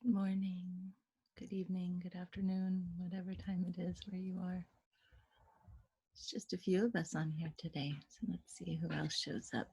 Good morning, good evening, good afternoon, whatever time it is where you are. It's just a few of us on here today, so let's see who else shows up.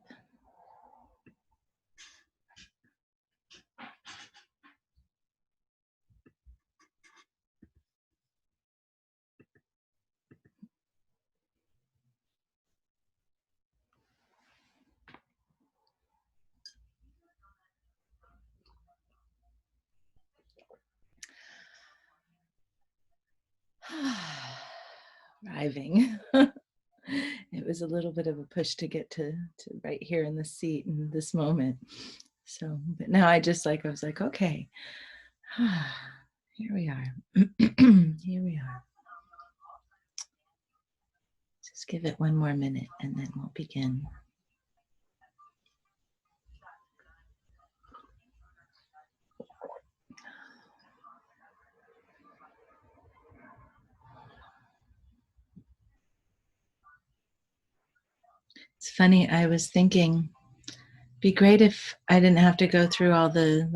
Arriving. It was a little bit of a push to get to right here in the seat in this moment. So, but now I was like, okay, here we are. Here we are. Just give it one more minute and then we'll begin. It's funny, I was thinking, be great if I didn't have to go through all the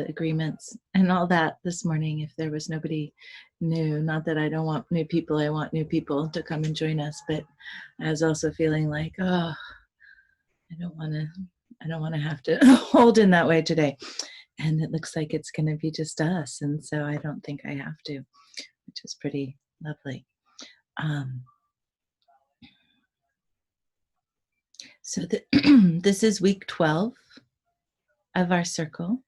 agreements and all that this morning if there was nobody new. Not that I don't want new people, I want new people to come and join us, but I was also feeling like, oh, I don't want to have to hold in that way today. And it looks like it's going to be just us, and so I don't think I have to, which is pretty lovely. So this is week 12 of our circle.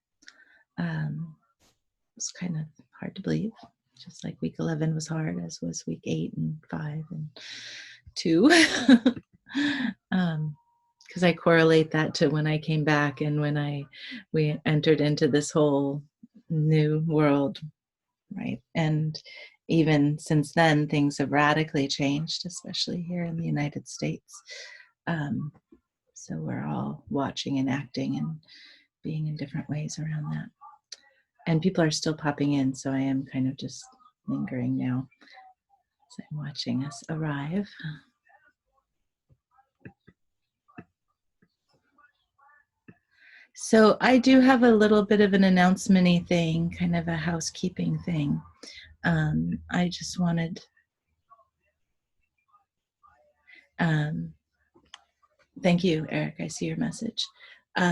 It's kind of hard to believe, just like week 11 was hard, as was week 8 and 5 and 2. Because I correlate that to when I came back and when we entered into this whole new world, right? And even since then, things have radically changed, especially here in the United States. So we're all watching and acting and being in different ways around that. And people are still popping in, so I am kind of just lingering now as I'm watching us arrive. So I do have a little bit of an announcement-y thing, kind of a housekeeping thing. I just wanted, thank you, Eric, I see your message. So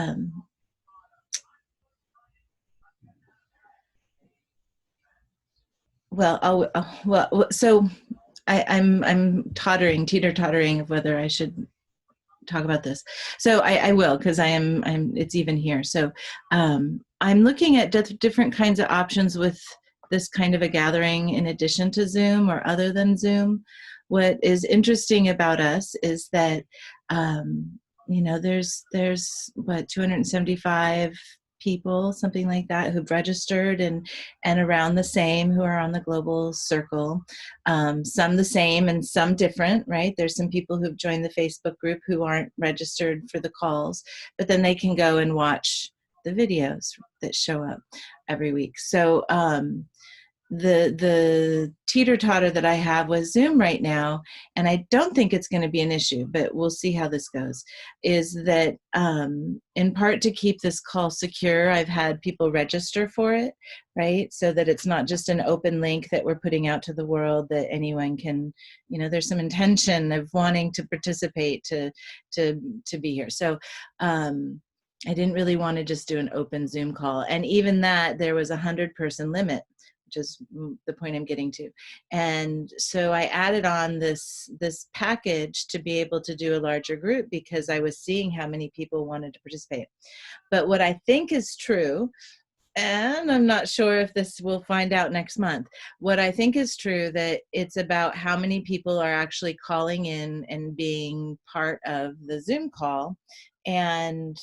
I'm teeter-tottering of whether I should talk about this. So I will, because it's even here. So I'm looking at different kinds of options with this kind of a gathering in addition to Zoom or other than Zoom. What is interesting about us is that, there's what, 275 people, something like that, who've registered, and around the same who are on the global circle. Some the same and some different, right? There's some people who've joined the Facebook group who aren't registered for the calls, but then they can go and watch the videos that show up every week. So the teeter-totter that I have with Zoom right now, and I don't think it's going to be an issue, but we'll see how this goes, is that in part to keep this call secure, I've had people register for it, right? So that it's not just an open link that we're putting out to the world that anyone can, there's some intention of wanting to participate to be here. So I didn't really want to just do an open Zoom call. And even that, there was a 100-person limit, which is the point I'm getting to. And so I added on this package to be able to do a larger group because I was seeing how many people wanted to participate. But what I think is true, and I'm not sure if this we'll find out next month, what I think is true, that it's about how many people are actually calling in and being part of the Zoom call, and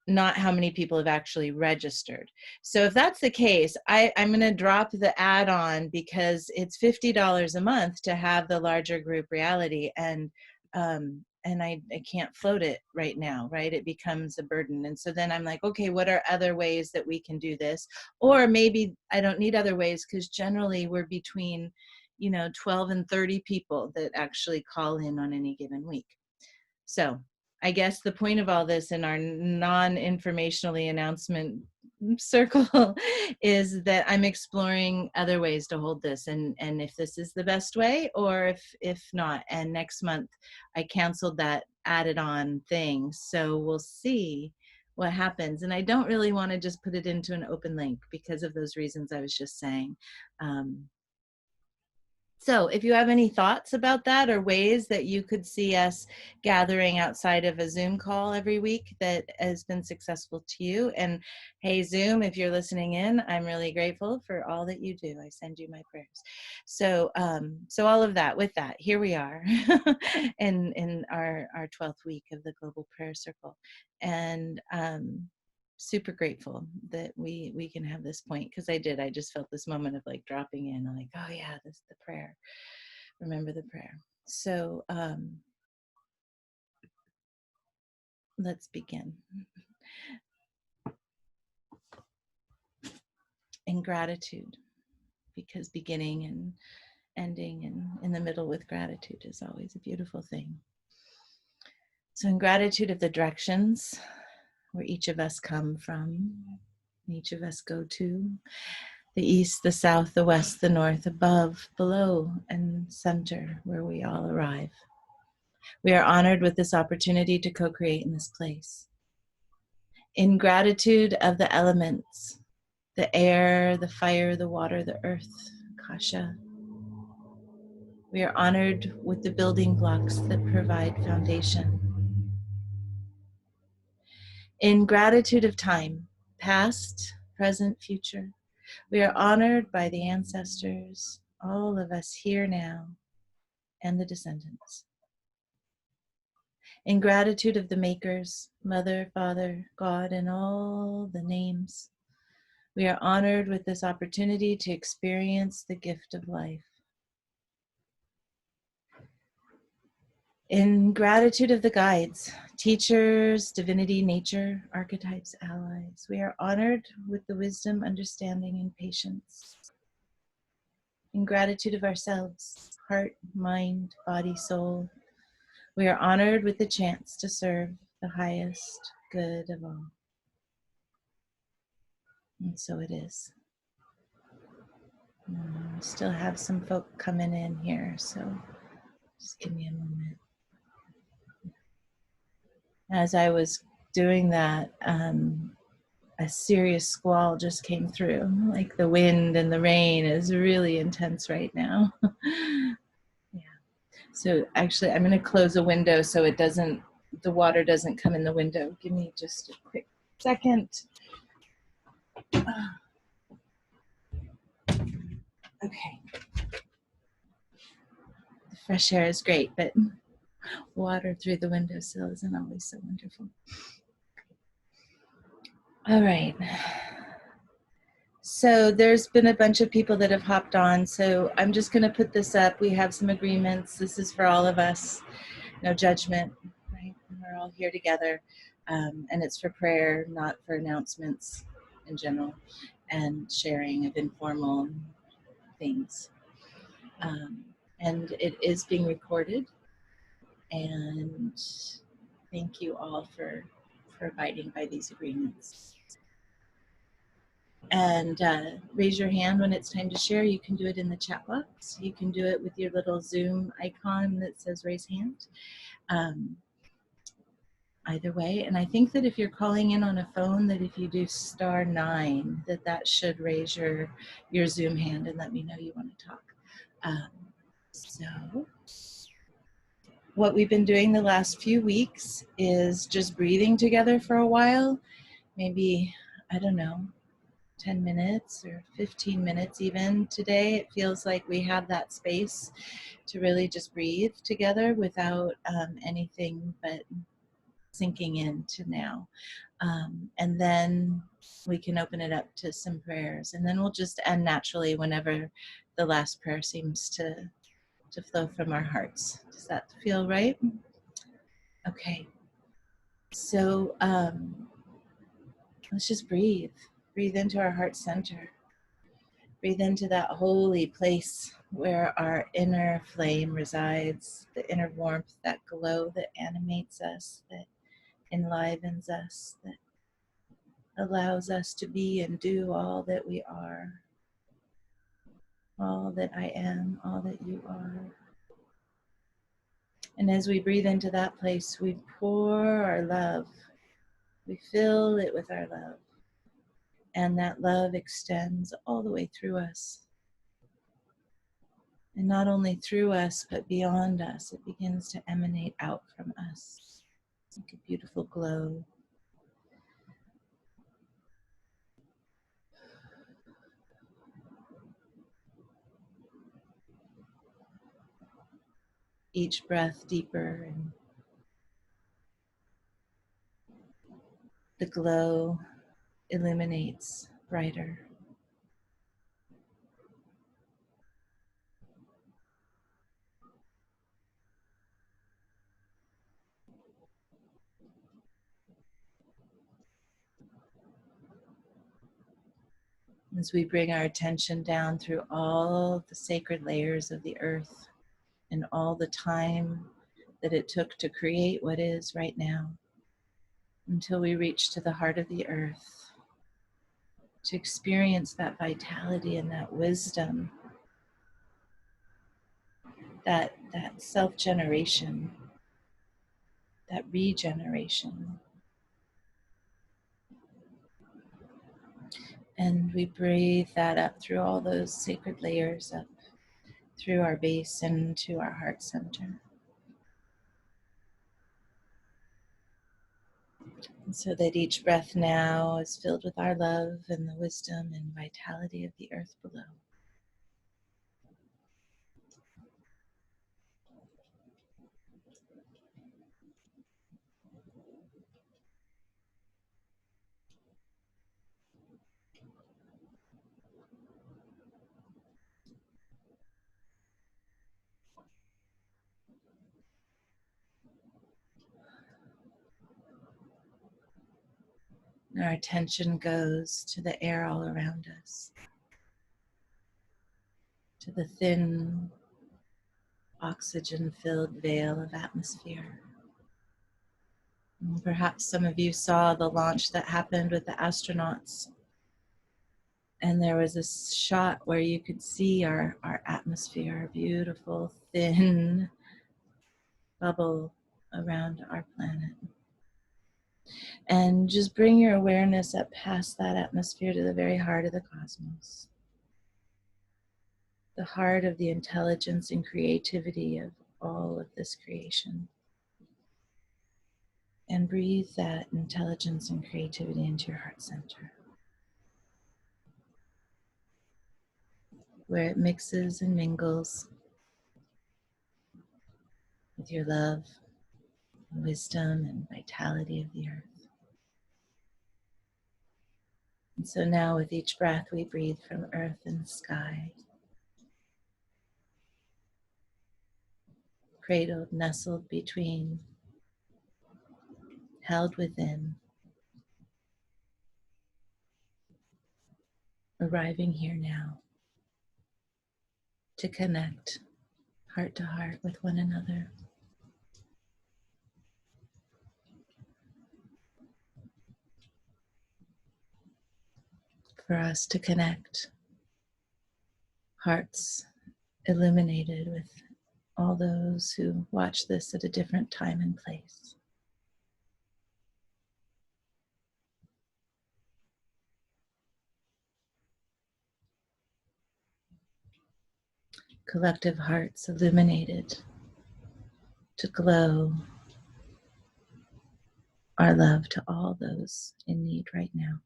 not how many people have actually registered. So if that's the case, I'm going to drop the add-on because it's $50 a month to have the larger group reality, and I can't float it right now, right? It becomes a burden. And so then I'm like, okay, what are other ways that we can do this? Or maybe I don't need other ways, because generally we're between 12 and 30 people that actually call in on any given week. So I guess the point of all this in our non-informationally announcement circle is that I'm exploring other ways to hold this, and if this is the best way or if not. And next month I canceled that added on thing, so we'll see what happens. And I don't really want to just put it into an open link because of those reasons I was just saying. So if you have any thoughts about that or ways that you could see us gathering outside of a Zoom call every week that has been successful to you. And hey, Zoom, if you're listening in, I'm really grateful for all that you do. I send you my prayers. So so all of that, with that, here we are in our 12th week of the Global Prayer Circle. And super grateful that we can have this point, because I just felt this moment of like dropping in, like, oh yeah, this is the prayer, remember the prayer. So let's begin. In gratitude, because beginning and ending and in the middle with gratitude is always a beautiful thing. So in gratitude of the directions where each of us come from, each of us go to, the east, the south, the west, the north, above, below, and center, where we all arrive. We are honored with this opportunity to co-create in this place. In gratitude of the elements, the air, the fire, the water, the earth, Kasha. We are honored with the building blocks that provide foundation. In gratitude of time, past, present, future, we are honored by the ancestors, all of us here now, and the descendants. In gratitude of the makers, Mother, Father, God, and all the names, we are honored with this opportunity to experience the gift of life. In gratitude of the guides, teachers, divinity, nature, archetypes, allies, we are honored with the wisdom, understanding, and patience. In gratitude of ourselves, heart, mind, body, soul, we are honored with the chance to serve the highest good of all. And so it is. Still have some folk coming in here, so just give me a moment. As I was doing that, a serious squall just came through. Like the wind and the rain is really intense right now. Yeah. So actually, I'm going to close a window so it doesn't, the water doesn't come in the window. Give me just a quick second. Okay. The fresh air is great, but water through the windowsill isn't always so wonderful. All right. So there's been a bunch of people that have hopped on, so I'm just going to put this up. We have some agreements. This is for all of us. No judgment, right? We're all here together, and it's for prayer, not for announcements in general, and sharing of informal things. And it is being recorded, and thank you all for abiding by these agreements. And raise your hand when it's time to share. You can do it in the chat box. You can do it with your little Zoom icon that says raise hand. Either way. And I think that if you're calling in on a phone, that if you do *9, that should raise your Zoom hand and let me know you want to talk. So what we've been doing the last few weeks is just breathing together for a while, maybe, I don't know, 10 minutes or 15 minutes even. Today it feels like we have that space to really just breathe together without anything but sinking into now. And then we can open it up to some prayers, and then we'll just end naturally whenever the last prayer seems to flow from our hearts. Does that feel right? Okay. So let's just breathe. Breathe into our heart center. Breathe into that holy place where our inner flame resides, the inner warmth, that glow that animates us, that enlivens us, that allows us to be and do all that we are, all that I am, all that you are. And as we breathe into that place, we pour our love. We fill it with our love. And that love extends all the way through us. And not only through us, but beyond us. It begins to emanate out from us like a beautiful glow. Each breath deeper, and the glow illuminates brighter. As we bring our attention down through all the sacred layers of the earth and all the time that it took to create what is right now, until we reach to the heart of the earth, to experience that vitality and that wisdom, that self-generation, that regeneration. And we breathe that up through all those sacred layers, up through our base and to our heart center. And so that each breath now is filled with our love and the wisdom and vitality of the earth below. And our attention goes to the air all around us, to the thin, oxygen-filled veil of atmosphere. And perhaps some of you saw the launch that happened with the astronauts. And there was this shot where you could see our atmosphere, our beautiful, thin bubble around our planet. And just bring your awareness up past that atmosphere to the very heart of the cosmos. The heart of the intelligence and creativity of all of this creation. And breathe that intelligence and creativity into your heart center, where it mixes and mingles with your love, wisdom, and vitality of the earth. And so now with each breath we breathe from earth and sky, cradled, nestled between, held within, arriving here now to connect heart to heart with one another. For us to connect, hearts illuminated with all those who watch this at a different time and place. Collective hearts illuminated to glow our love to all those in need right now.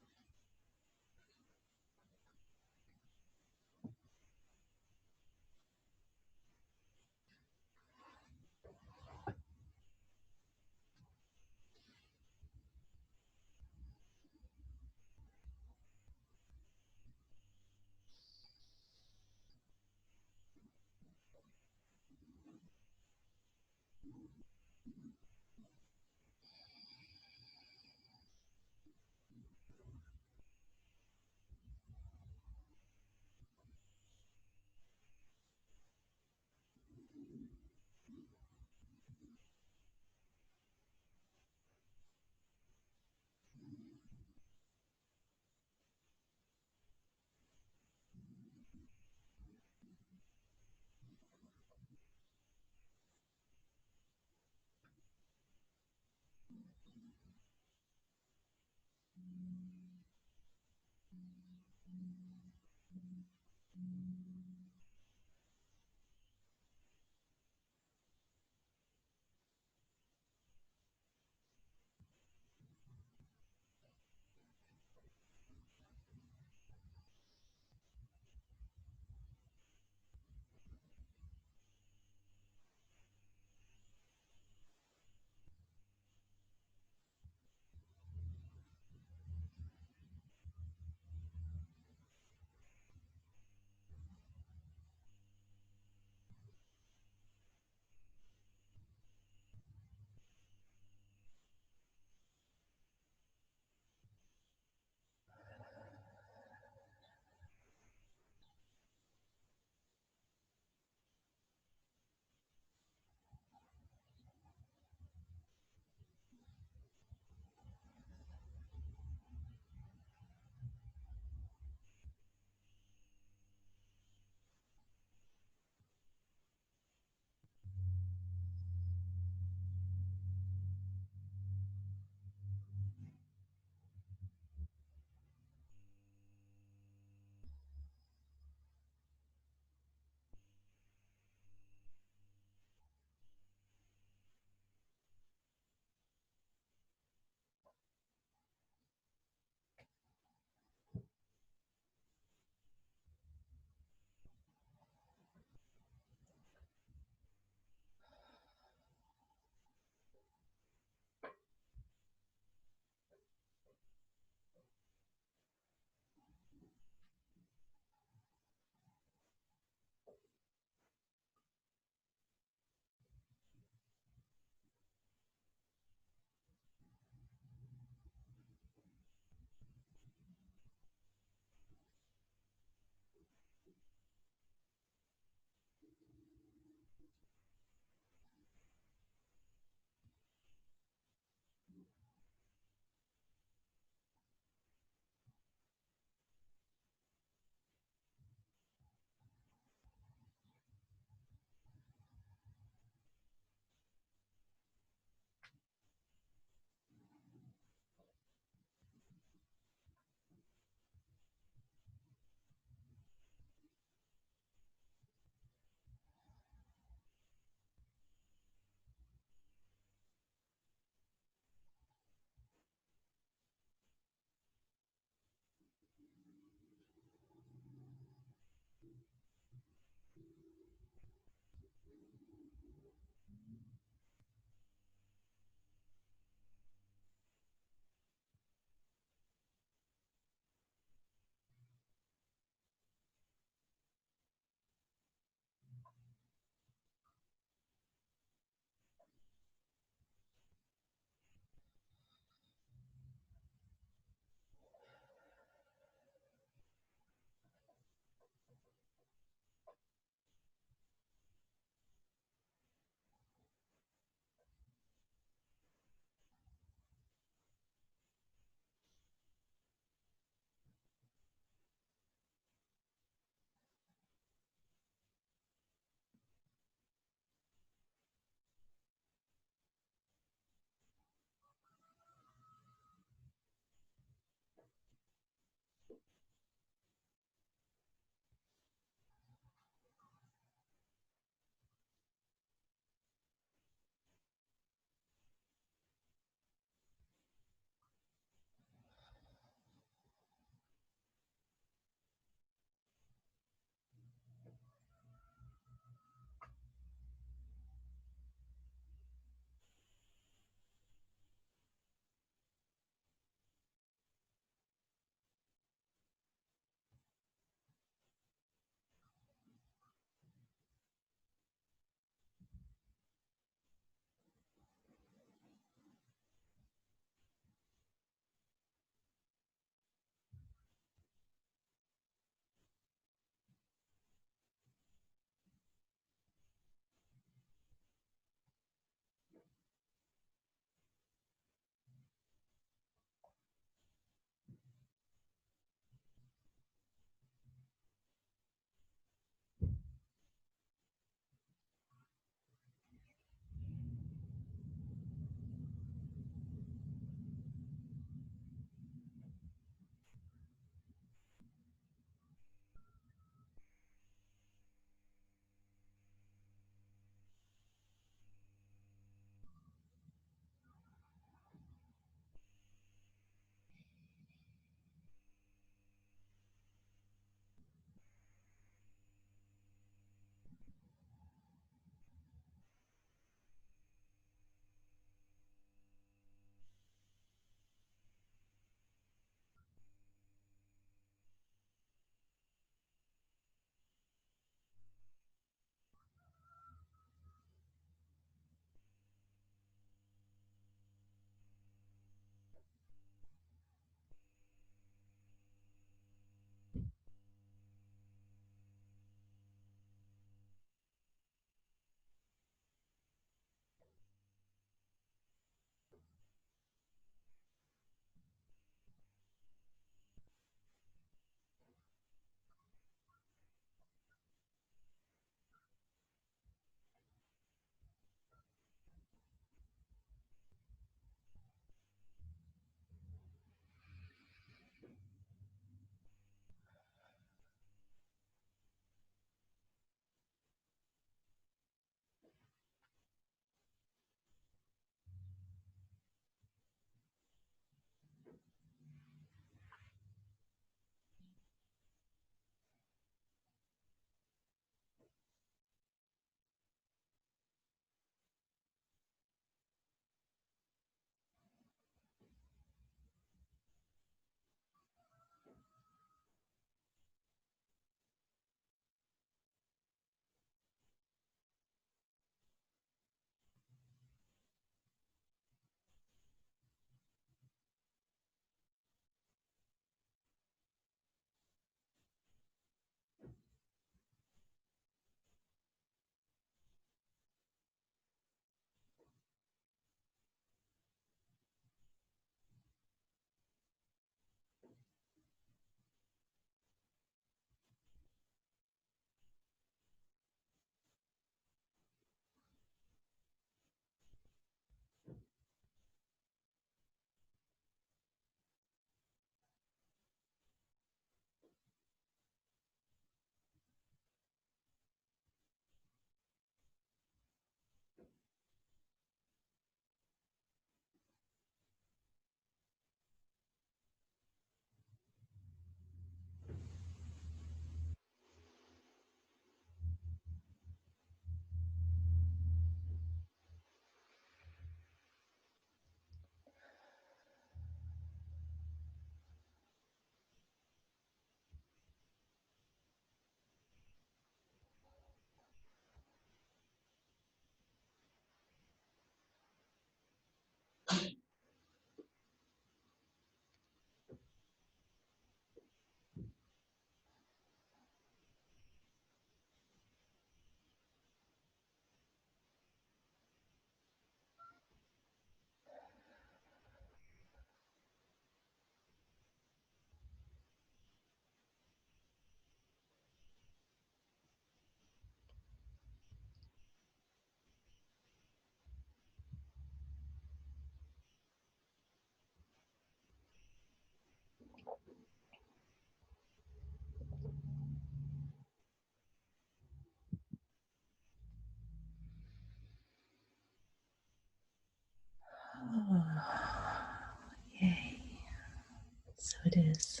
is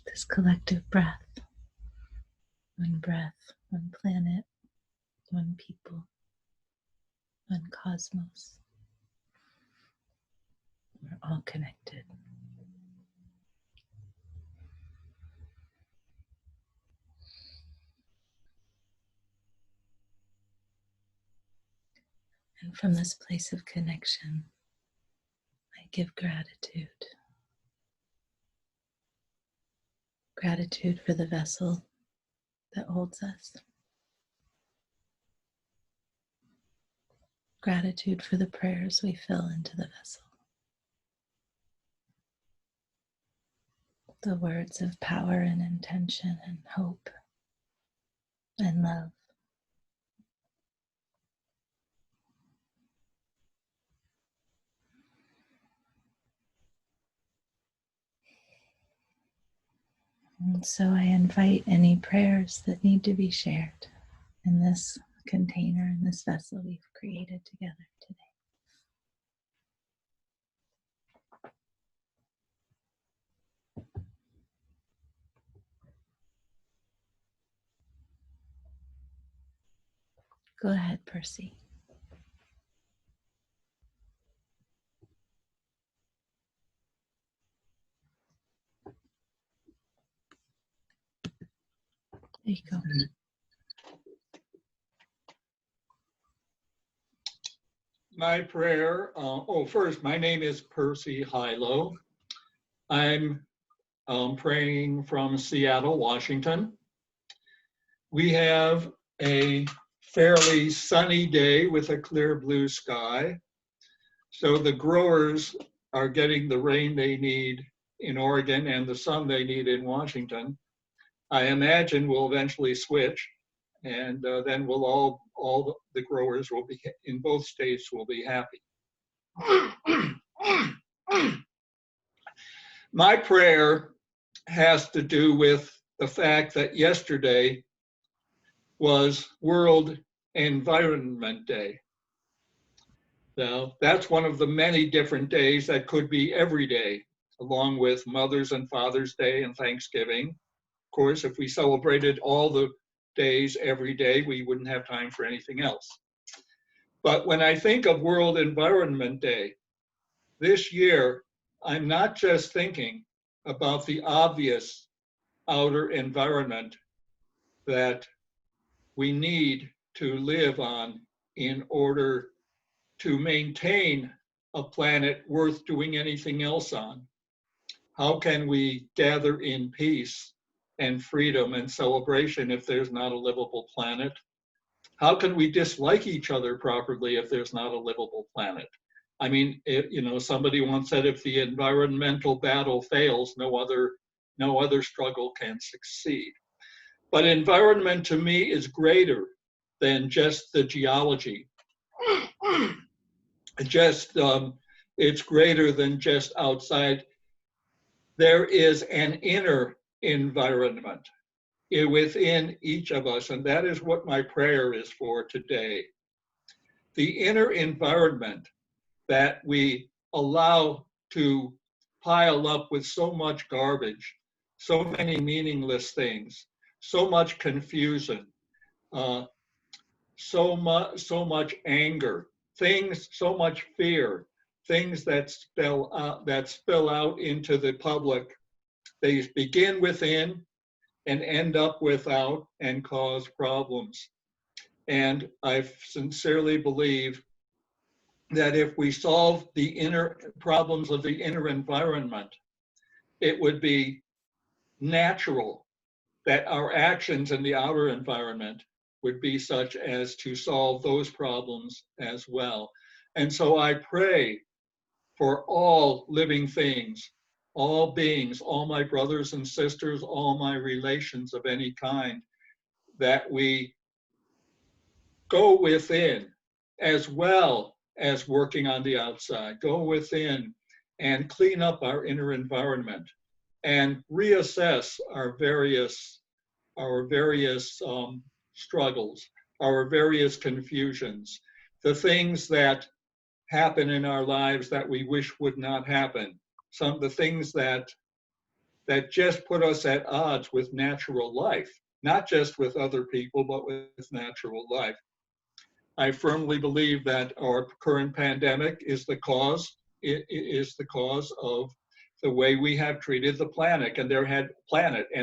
this collective breath. One breath, one planet, one people, one cosmos. We're all connected. And from this place of connection, I give gratitude. Gratitude for the vessel that holds us. Gratitude for the prayers we fill into the vessel. The words of power and intention and hope and love. And so I invite any prayers that need to be shared in this container, in this vessel we've created together today. Go ahead, Percy. There you go. My prayer, first, my name is Percy Hilo. I'm praying from Seattle, Washington. We have a fairly sunny day with a clear blue sky. So the growers are getting the rain they need in Oregon and the sun they need in Washington. I imagine we'll eventually switch, and then we'll all the growers will be in both states will be happy. My prayer has to do with the fact that yesterday was World Environment Day. Now, that's one of the many different days that could be every day, along with Mother's and Father's Day and Thanksgiving. Of course, if we celebrated all the days every day, we wouldn't have time for anything else. But when I think of World Environment Day, this year, I'm not just thinking about the obvious outer environment that we need to live on in order to maintain a planet worth doing anything else on. How can we gather in peace and freedom and celebration if there's not a livable planet? How can we dislike each other properly if there's not a livable planet? I mean, somebody once said, if the environmental battle fails, no other struggle can succeed. But environment to me is greater than just the geology. It's greater than just outside. There is an inner environment within each of us, and that is what my prayer is for today. The inner environment that we allow to pile up with so much garbage, so many meaningless things, so much confusion, so much anger, so much fear, things that spill out into the public. They begin within and end up without and cause problems. And I sincerely believe that if we solve the inner problems of the inner environment, it would be natural that our actions in the outer environment would be such as to solve those problems as well. And so I pray for all living things, all beings, all my brothers and sisters, all my relations of any kind, that we go within as well as working on the outside. Go within and clean up our inner environment and reassess our various struggles, our various confusions, the things that happen in our lives that we wish would not happen, the things that that just put us at odds with natural life, not just with other people, but with natural life. I firmly believe that our current pandemic is the cause. It is the cause of the way we have treated the planet, and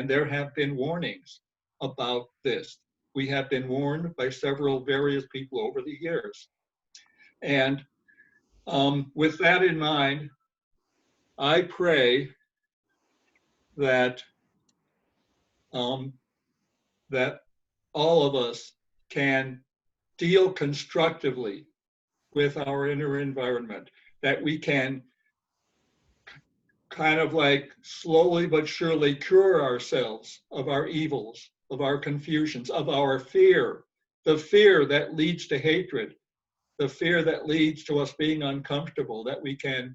there have been warnings about this. We have been warned by several various people over the years. And with that in mind, I pray that that all of us can deal constructively with our inner environment, that we can kind of like slowly but surely cure ourselves of our evils, of our confusions, of our fear, the fear that leads to hatred, the fear that leads to us being uncomfortable, that we can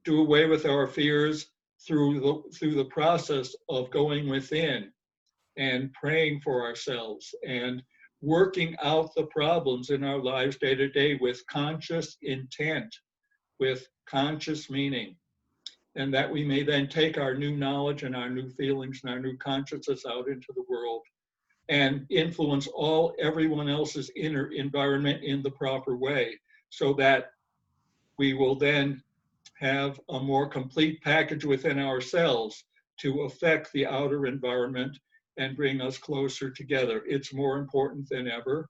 do away with our fears through the process of going within and praying for ourselves and working out the problems in our lives day to day with conscious intent, with conscious meaning, and that we may then take our new knowledge and our new feelings and our new consciousness out into the world and influence everyone else's inner environment in the proper way, so that we will then have a more complete package within ourselves to affect the outer environment and bring us closer together. It's more important than ever.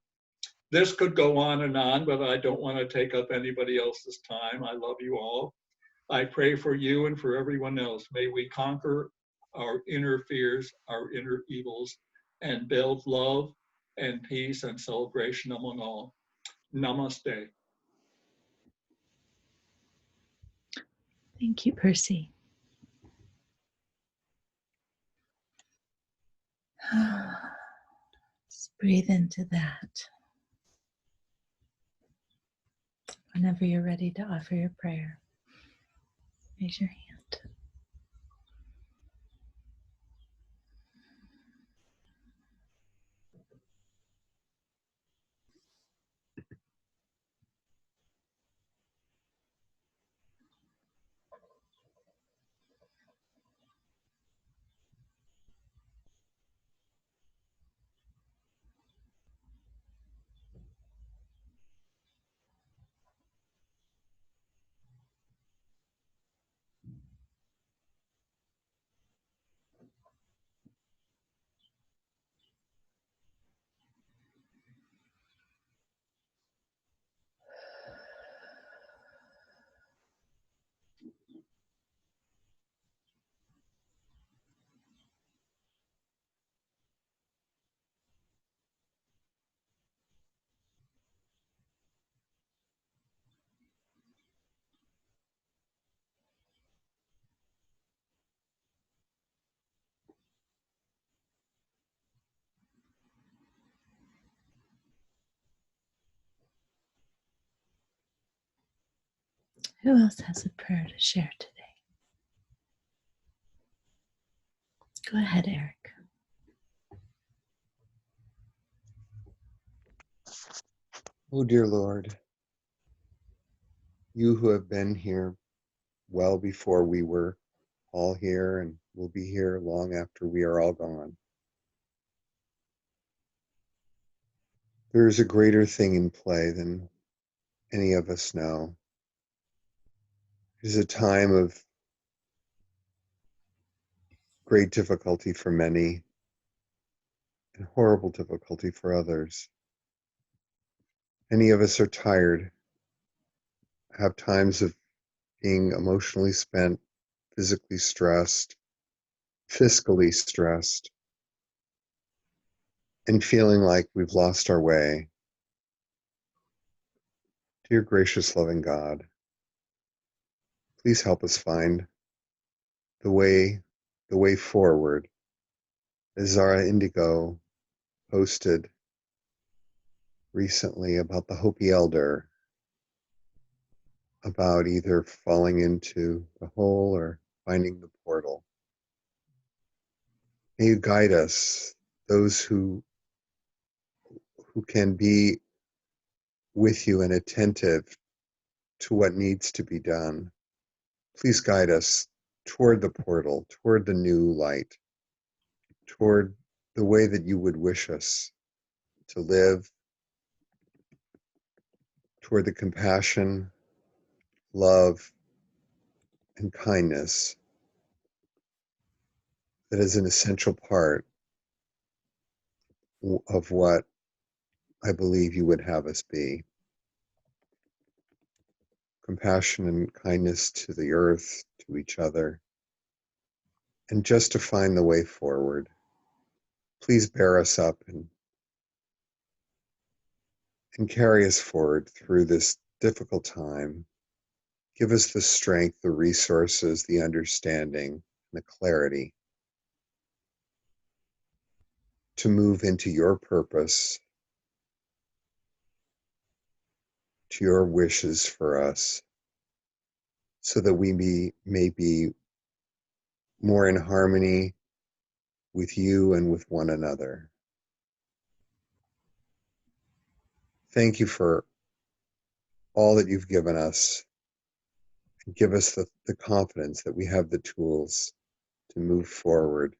This could go on, but I don't want to take up anybody else's time. I love you all. I pray for you and for everyone else. May we conquer our inner fears, our inner evils, and build love and peace and celebration among all. Namaste. Thank you, Percy. Just breathe into that. Whenever you're ready to offer your prayer, raise your hand. Who else has a prayer to share today? Go ahead, Eric. Oh, dear Lord, you who have been here well before we were all here and will be here long after we are all gone. There is a greater thing in play than any of us know. It is a time of great difficulty for many and horrible difficulty for others. Many of us are tired, have times of being emotionally spent, physically stressed, fiscally stressed, and feeling like we've lost our way. Dear gracious, loving God, please help us find the way forward. As Zara Indigo posted recently about the Hopi elder, about either falling into the hole or finding the portal. May you guide us, those who can be with you and attentive to what needs to be done. Please guide us toward the portal, toward the new light, toward the way that you would wish us to live, toward the compassion, love, and kindness that is an essential part of what I believe you would have us be. Compassion and kindness to the earth, to each other, and just to find the way forward. Please bear us up and carry us forward through this difficult time. Give us the strength, the resources, the understanding, and the clarity to move into your purpose, to your wishes for us, so that we may be more in harmony with you and with one another. Thank you for all that you've given us. And give us the confidence that we have the tools to move forward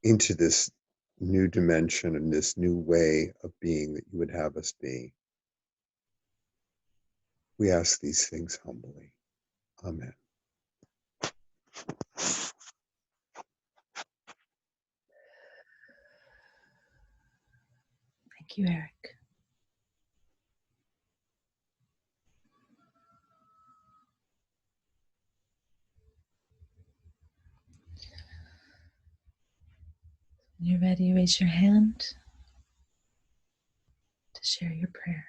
into this new dimension and this new way of being that you would have us be. We ask these things humbly. Amen. Thank you, Eric. When you're ready, raise your hand to share your prayer.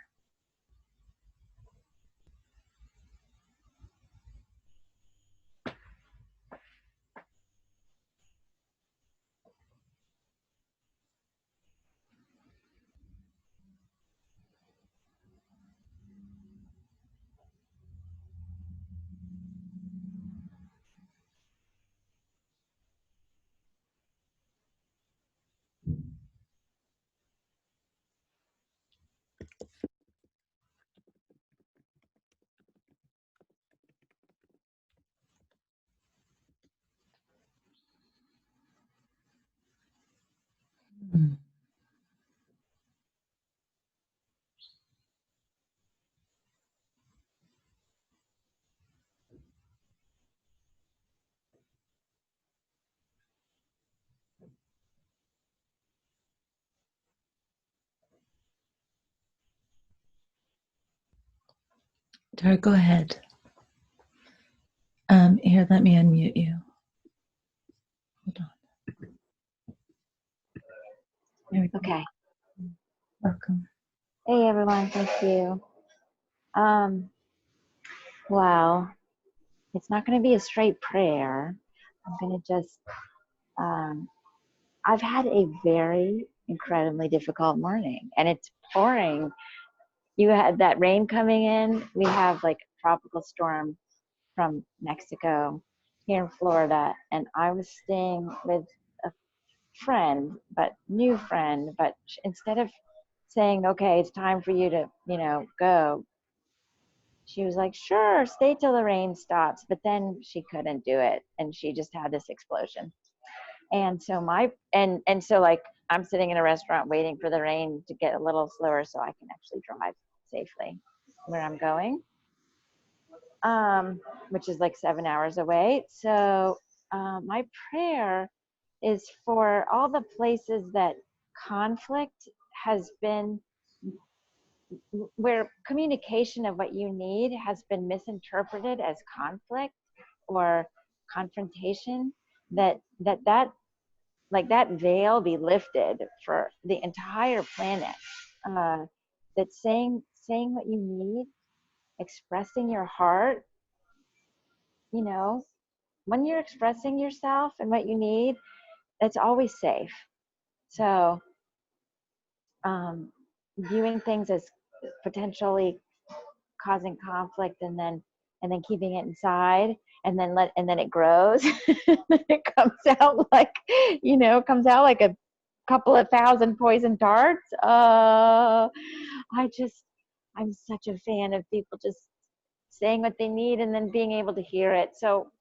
Mm. Tara, go ahead. Here, let me unmute you. Hold on. There we go. Okay. Welcome. Hey everyone, thank you. Well, it's not going to be a straight prayer. I'm going to just, I've had a very incredibly difficult morning and it's pouring. You had that rain coming in. We have like a tropical storm from Mexico here in Florida, and I was staying with a friend, but new friend, but instead of saying, okay, it's time for you to, go, she was like, sure, stay till the rain stops. But then she couldn't do it. And she just had this explosion. And so so like I'm sitting in a restaurant waiting for the rain to get a little slower so I can actually drive safely where I'm going, which is like 7 hours away. So my prayer is for all the places that conflict has been, where communication of what you need has been misinterpreted as conflict or confrontation, that like that veil be lifted for the entire planet. That saying what you need, expressing your heart, when you're expressing yourself and what you need, that's always safe. So viewing things as potentially causing conflict and then keeping it inside, and then it grows. It comes out like a couple of thousand poison darts. I'm such a fan of people just saying what they need and then being able to hear it. So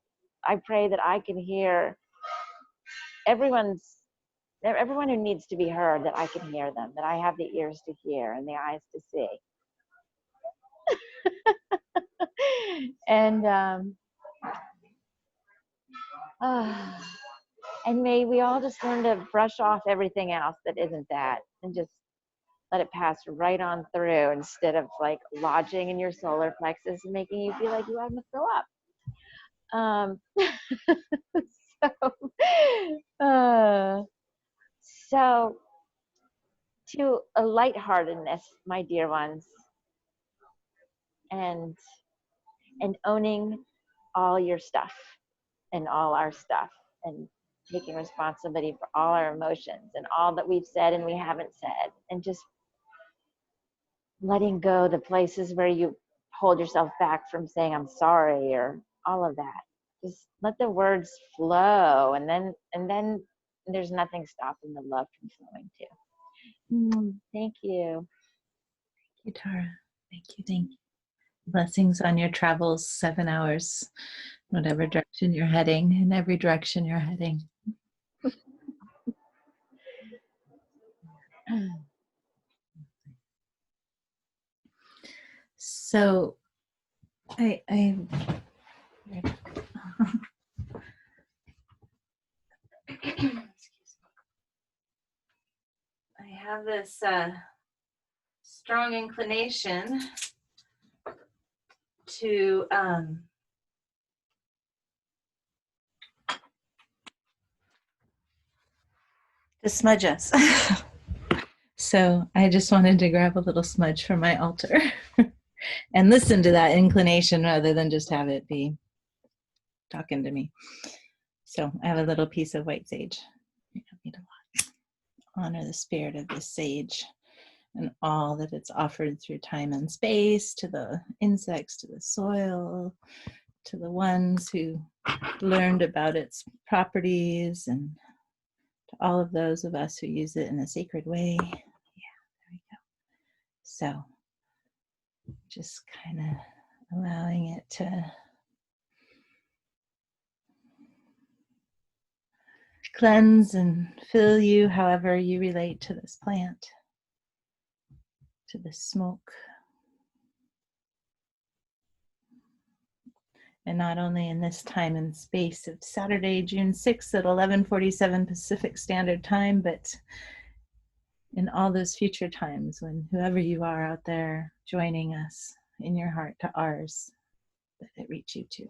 I pray that I can hear everyone who needs to be heard, that I can hear them, that I have the ears to hear and the eyes to see. And and may we all just learn to brush off everything else that isn't that, and just let it pass right on through, instead of like lodging in your solar plexus and making you feel like you want to throw up. So to a lightheartedness, my dear ones, and owning all your stuff and all our stuff, and taking responsibility for all our emotions and all that we've said and we haven't said, and just letting go the places where you hold yourself back from saying I'm sorry, or all of that. Just let the words flow, and then there's nothing stopping the love from flowing too. Thank you. Thank you, Tara. Thank you. Thank you. Blessings on your travels, 7 hours, whatever direction you're heading, in every direction you're heading. So I have this strong inclination to smudge us. So I just wanted to grab a little smudge from my altar and listen to that inclination rather than just have it be talking to me. So I have a little piece of white sage. You don't need a lot. Honor the spirit of this sage and all that it's offered through time and space, to the insects, to the soil, to the ones who learned about its properties, and to all of those of us who use it in a sacred way. Yeah, there we go. So just kind of allowing it to cleanse and fill you however you relate to this plant, to the smoke. And not only in this time and space of Saturday, June 6th at 11:47 Pacific Standard Time, but in all those future times when whoever you are out there joining us in your heart to ours, that it reach you too.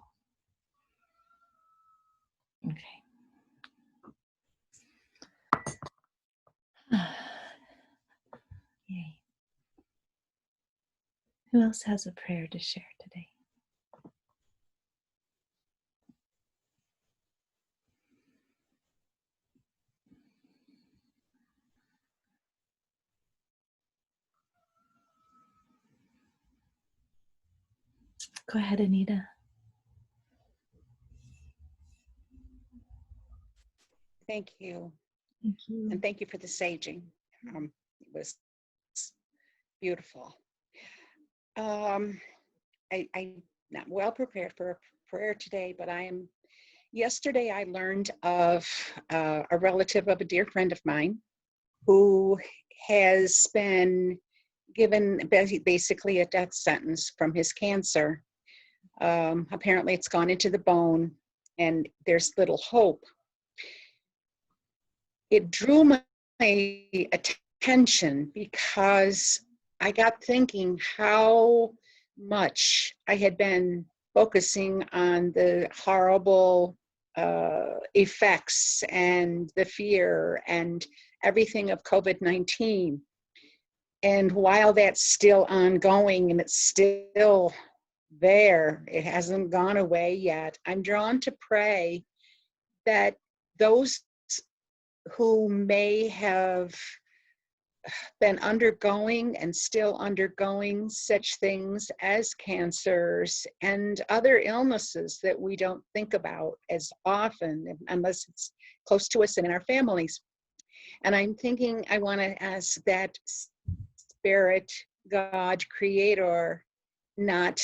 Okay. Yay. Who else has a prayer to share today? Go ahead, Anita. Thank you. Thank you. And thank you for the saging. It was beautiful. I'm not well prepared for a prayer today, but yesterday I learned of a relative of a dear friend of mine who has been given basically a death sentence from his cancer. Apparently it's gone into the bone and there's little hope. It drew my attention because I got thinking how much I had been focusing on the horrible effects and the fear and everything of COVID-19. And while that's still ongoing and it's still there, it hasn't gone away yet, I'm drawn to pray that those who may have been undergoing and still undergoing such things as cancers and other illnesses that we don't think about as often unless it's close to us and in our families. And I'm thinking I want to ask that Spirit, God, Creator, not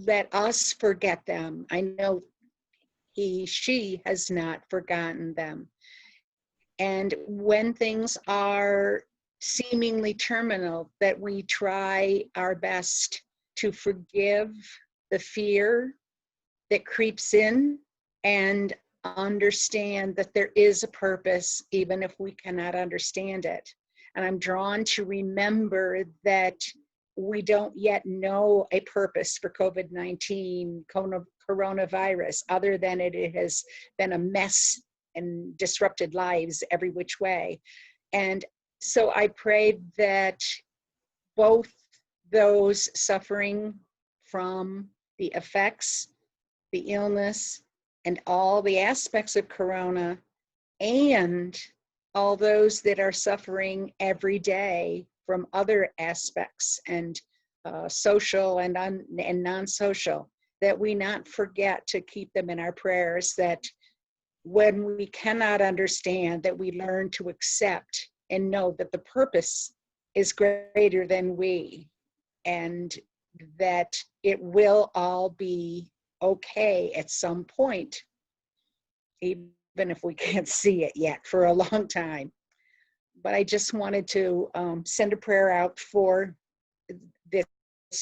let us forget them. I know she has not forgotten them. And when things are seemingly terminal, that we try our best to forgive the fear that creeps in and understand that there is a purpose, even if we cannot understand it. And I'm drawn to remember that we don't yet know a purpose for COVID-19, coronavirus, other than it has been a mess and disrupted lives every which way. And so I pray that both those suffering from the effects, the illness, and all the aspects of corona, and all those that are suffering every day from other aspects and social and non-social, that we not forget to keep them in our prayers, that when we cannot understand, that we learn to accept and know that the purpose is greater than we, and that it will all be okay at some point, even if we can't see it yet for a long time. But I just wanted to send a prayer out for this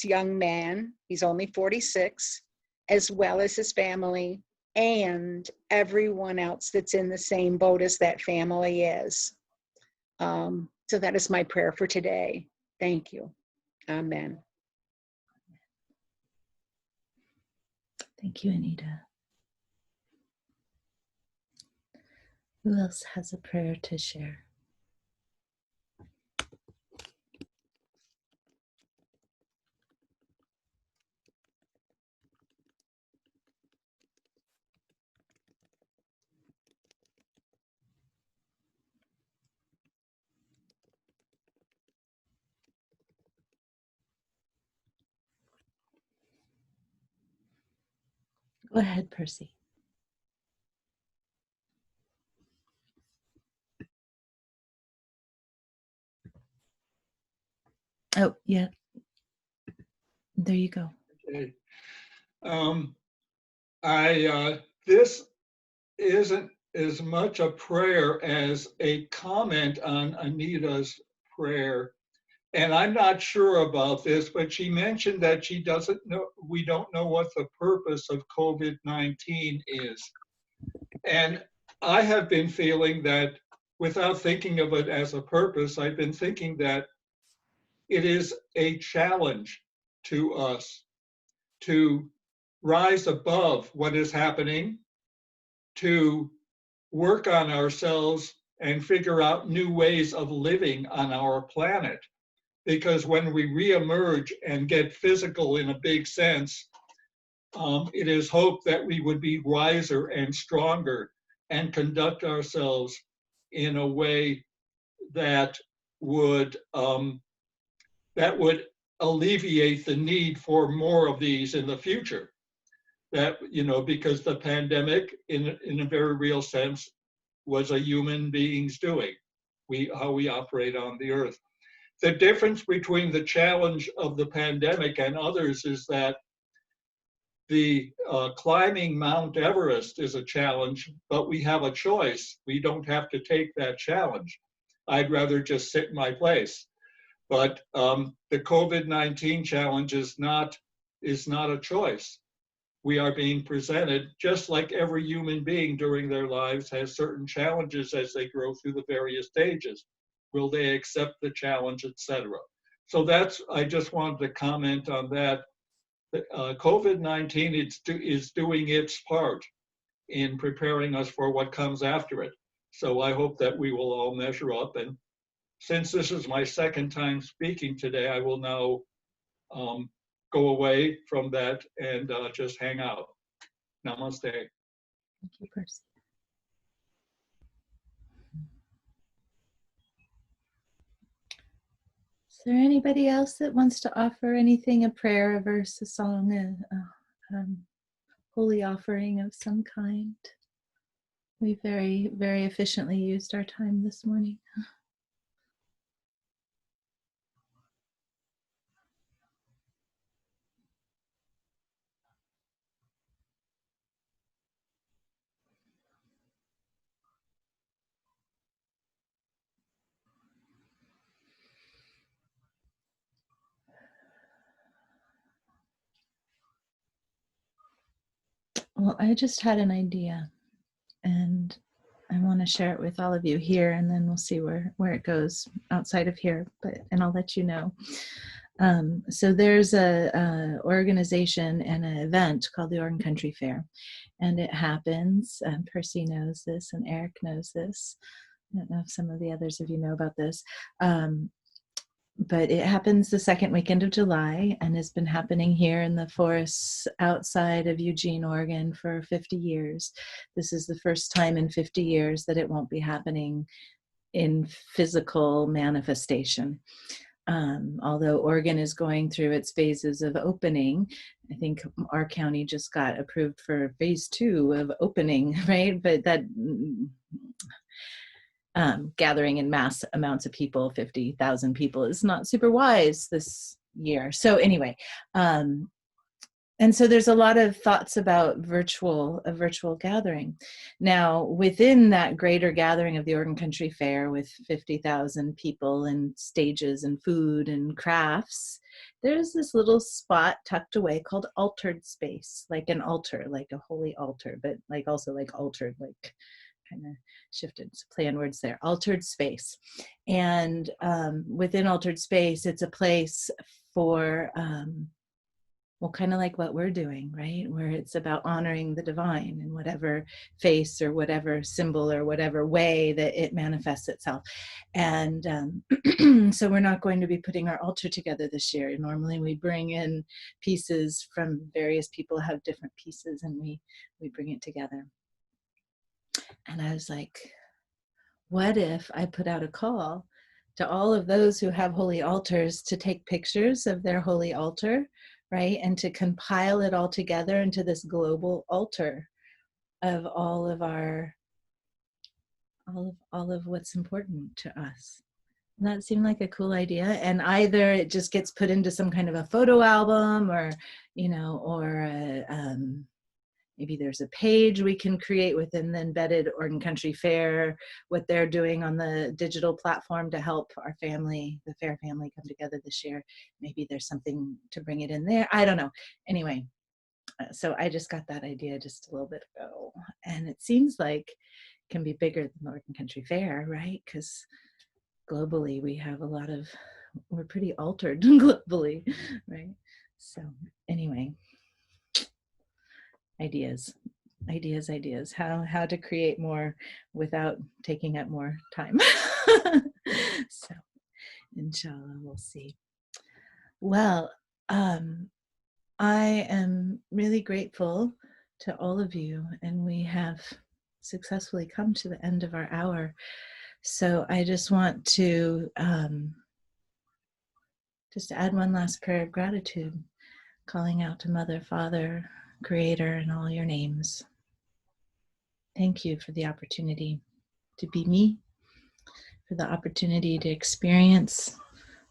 young man. He's only 46, as well as his family and everyone else that's in the same boat as that family is. So that is my prayer for today. Thank you. Amen. Thank you, Anita. Who else has a prayer to share? Go ahead, Percy. Oh, yeah. There you go. Okay. This isn't as much a prayer as a comment on Anita's prayer. And I'm not sure about this, but she mentioned that she doesn't know, we don't know what the purpose of COVID-19 is. And I have been feeling that, without thinking of it as a purpose, I've been thinking that it is a challenge to us to rise above what is happening, to work on ourselves and figure out new ways of living on our planet. Because when we reemerge and get physical in a big sense, it is hoped that we would be wiser and stronger and conduct ourselves in a way that would alleviate the need for more of these in the future. That, because the pandemic, in a very real sense, was a human being's doing, how we operate on the earth. The difference between the challenge of the pandemic and others is that the climbing Mount Everest is a challenge, but we have a choice. We don't have to take that challenge. I'd rather just sit in my place. But the COVID-19 challenge is not a choice. We are being presented, just like every human being during their lives has certain challenges as they grow through the various stages. Will they accept the challenge, etc.? So I just wanted to comment on that. COVID-19 is doing its part in preparing us for what comes after it. So I hope that we will all measure up. And since this is my second time speaking today, I will now go away from that and just hang out. Namaste. Thank you, Percy. Is there anybody else that wants to offer anything, a prayer, a verse, a song, a holy offering of some kind? We very, very efficiently used our time this morning. Well, I just had an idea, and I want to share it with all of you here, and then we'll see where it goes outside of here. And I'll let you know. So there's a organization and an event called the Oregon Country Fair, and it happens. Percy knows this, and Eric knows this. I don't know if some of the others of you know about this. But it happens the second weekend of July and has been happening here in the forests outside of Eugene, Oregon for 50 years. This is the first time in 50 years that it won't be happening in physical manifestation. Although Oregon is going through its phases of opening, I think our county just got approved for phase 2 of opening, right? But that gathering in mass amounts of people, 50,000 people, is not super wise this year. So anyway, and so there's a lot of thoughts about a virtual gathering. Now, within that greater gathering of the Oregon Country Fair with 50,000 people and stages and food and crafts, there's this little spot tucked away called altered space, like an altar, like a holy altar, but like also like altered, like kind of shifted, play on words there, altered space. And within altered space, it's a place for, well, kind of like what we're doing, right? Where it's about honoring the divine in whatever face or whatever symbol or whatever way that it manifests itself. And so we're not going to be putting our altar together this year. Normally we bring in pieces from various people, have different pieces, and we bring it together. And I was like, what if I put out a call to all of those who have holy altars to take pictures of their holy altar, right? And to compile it all together into this global altar of all of what's important to us. And that seemed like a cool idea. And either it just gets put into some kind of a photo album, or, maybe there's a page we can create within the embedded Oregon Country Fair, what they're doing on the digital platform to help our family, the Fair family, come together this year. Maybe there's something to bring it in there. I don't know. Anyway, so I just got that idea just a little bit ago. And it seems like it can be bigger than the Oregon Country Fair, right? Because globally we're pretty altered globally, right? So anyway, ideas, how to create more without taking up more time. So inshallah, we'll see. Well, I am really grateful to all of you, and we have successfully come to the end of our hour. So I just want to just add one last prayer of gratitude, calling out to Mother, Father, Creator, and all your names. Thank you for the opportunity to be me, for the opportunity to experience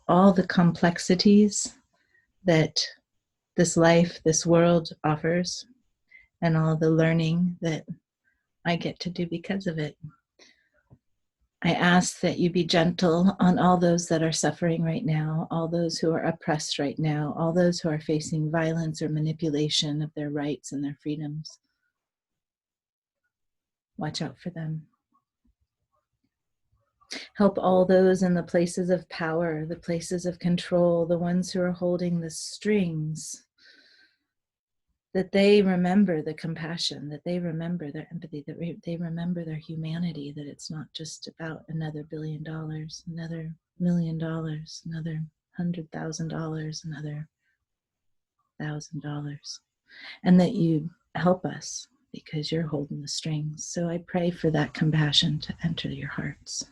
all the complexities that this life, this world offers, and all the learning that I get to do because of it. I ask that you be gentle on all those that are suffering right now, all those who are oppressed right now, all those who are facing violence or manipulation of their rights and their freedoms. Watch out for them. Help all those in the places of power, the places of control, the ones who are holding the strings, that they remember the compassion, that they remember their empathy, that they remember their humanity, that it's not just about another $1 billion, another $1 million, another $100,000, another $1,000, and that you help us because you're holding the strings. So I pray for that compassion to enter your hearts.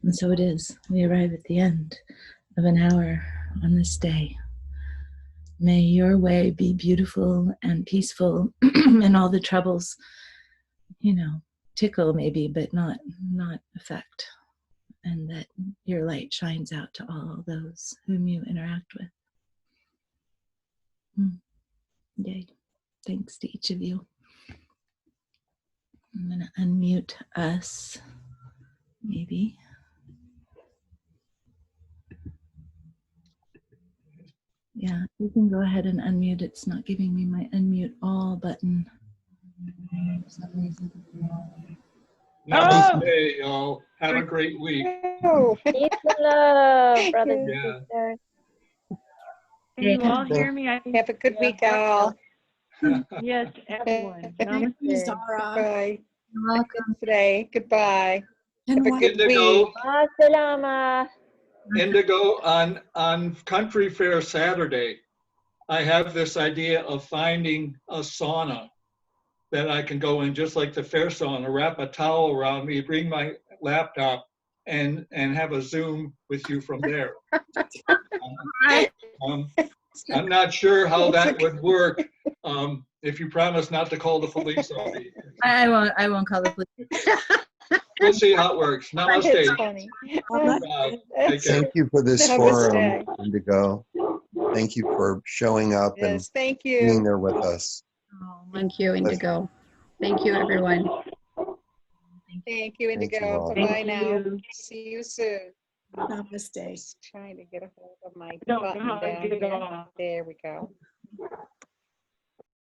And so it is. We arrive at the end of an hour on this day. May your way be beautiful and peaceful, and all the troubles, tickle maybe, but not affect. And that your light shines out to all those whom you interact with. Yay. Thanks to each of you. I'm going to unmute us, maybe. Yeah, you can go ahead and unmute. It's not giving me my unmute all button. For some reason. Namaste, y'all. Have a great week. Oh, Peace and love, brothers and Yeah. sisters. Can you all hear me? I think have a good week, all. yes, everyone. Thank Namaste. Goodbye. You're welcome. Today. Goodbye. And Have a one- good Indigo, week. Assalamu. Indigo, on Country Fair Saturday, I have this idea of finding a sauna that I can go in, just like the fair sauna, wrap a towel around me, bring my laptop, and have a Zoom with you from there. I'm not sure how that would work. If you promise not to call the police on me. I won't call the police. We'll see how it works. It's Namaste. funny. Bye. Take care. Thank you for this Namaste. forum, Indigo. Thank you for showing up and Yes, thank being you. there with us. Oh, Thank you, Indigo. Thank you, everyone. Thank you, Thank you Indigo. all. Bye-bye Thank now. you. See you soon. Namaste. Just trying to get a hold of my Don't know button how to down get it here. off. There we go.